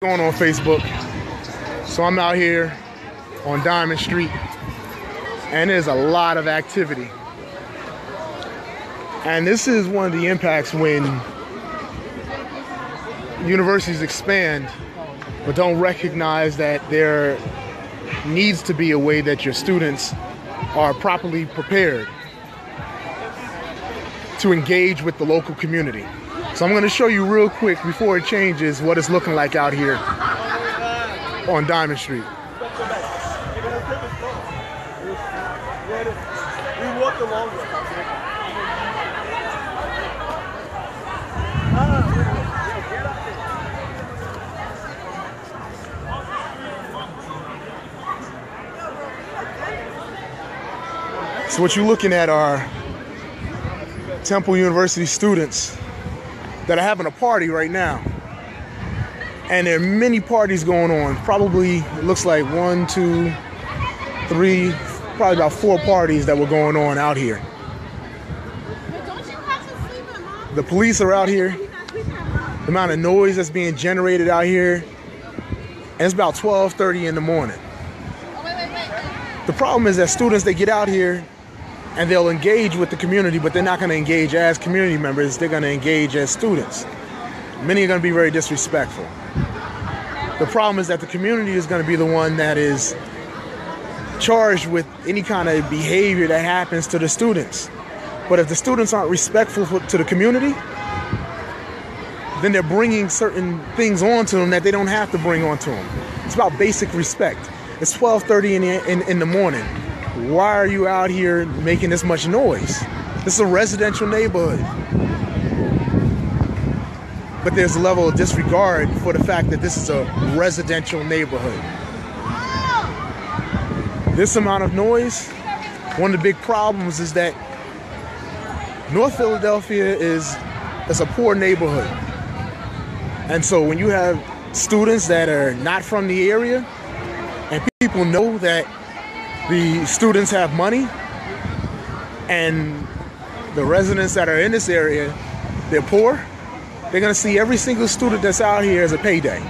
Going on Facebook. So I'm out here on Diamond Street and there's a lot of activity. And this is one of the impacts when universities expand but don't recognize that there needs to be a way that your students are properly prepared to engage with the local community. So I'm going to show you real quick before it changes what it's looking like out here on Diamond Street. So what you're looking at are Temple University students that are having a party right now. And there are many parties going on. Probably, it looks like 1, 2, 3, probably about 4 parties that were going on out here. The police are out here. The amount of noise that's being generated out here. And it's about 12:30 in the morning. The problem is that students, they get out here and they'll engage with the community, but they're not going to engage as community members. They're going to engage as students. Many are going to be very disrespectful. The problem is that the community is going to be the one that is charged with any kind of behavior that happens to the students. But if the students aren't respectful to the community, then they're bringing certain things onto them that they don't have to bring onto them. It's about basic respect. It's 12:30 in the morning. Why are you out here making this much noise? This is a residential neighborhood. But there's a level of disregard for the fact that this is a residential neighborhood. This amount of noise, one of the big problems is that North Philadelphia is a poor neighborhood. And so when you have students that are not from the area and people know that the students have money and the residents that are in this area, they're poor, they're gonna see every single student that's out here as a payday.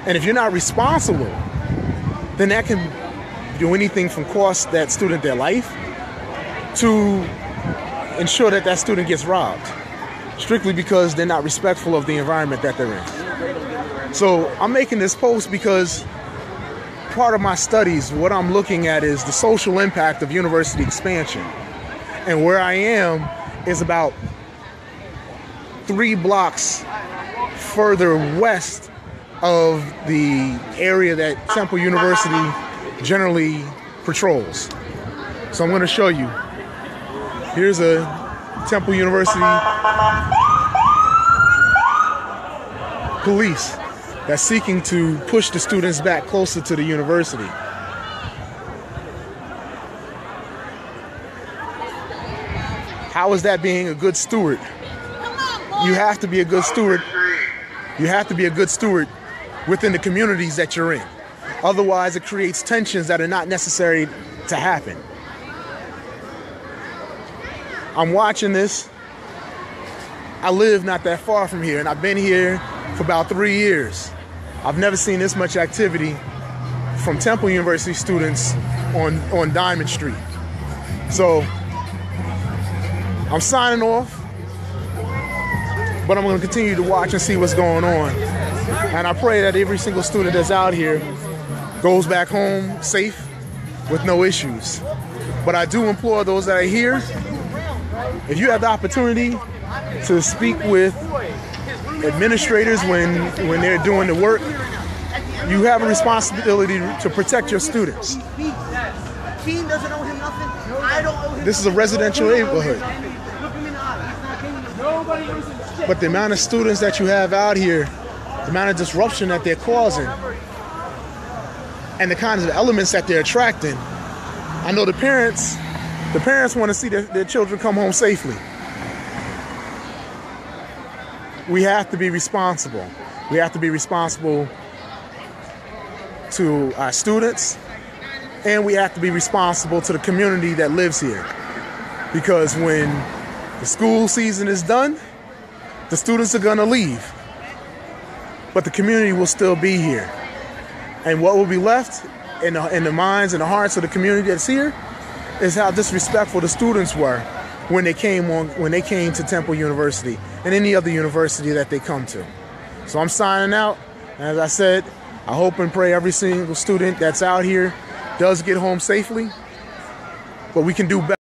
And if you're not responsible, then that can do anything from cost that student their life to ensure that that student gets robbed, strictly because they're not respectful of the environment that they're in. So I'm making this post because part of my studies, what I'm looking at is the social impact of university expansion. And where I am is about 3 blocks further west of the area that Temple University generally patrols. So I'm going to show you. Here's a Temple University police that's seeking to push the students back closer to the university. How is that being a good steward? You have to be a good steward. You have to be a good steward within the communities that you're in. Otherwise, it creates tensions that are not necessary to happen. I'm watching this. I live not that far from here, and I've been here for about 3 years. I've never seen this much activity from Temple University students on Diamond Street. So I'm signing off, but I'm going to continue to watch and see what's going on. And I pray that every single student that's out here goes back home safe with no issues. But I do implore those that are here, if you have the opportunity to speak with administrators when they're doing the work, you have a responsibility to protect your students. This is a residential neighborhood. But the amount of students that you have out here, the amount of disruption that they're causing, and the kinds of elements that they're attracting, I know the parents want to see their children come home safely. We have to be responsible. We have to be responsible to our students, and we have to be responsible to the community that lives here. Because when the school season is done, the students are gonna leave. but the community will still be here. And what will be left in the minds and the hearts of the community that's here is how disrespectful the students were when they came to Temple University and any other university that they come to. So I'm signing out. As I said, I hope and pray every single student that's out here does get home safely, but we can do better.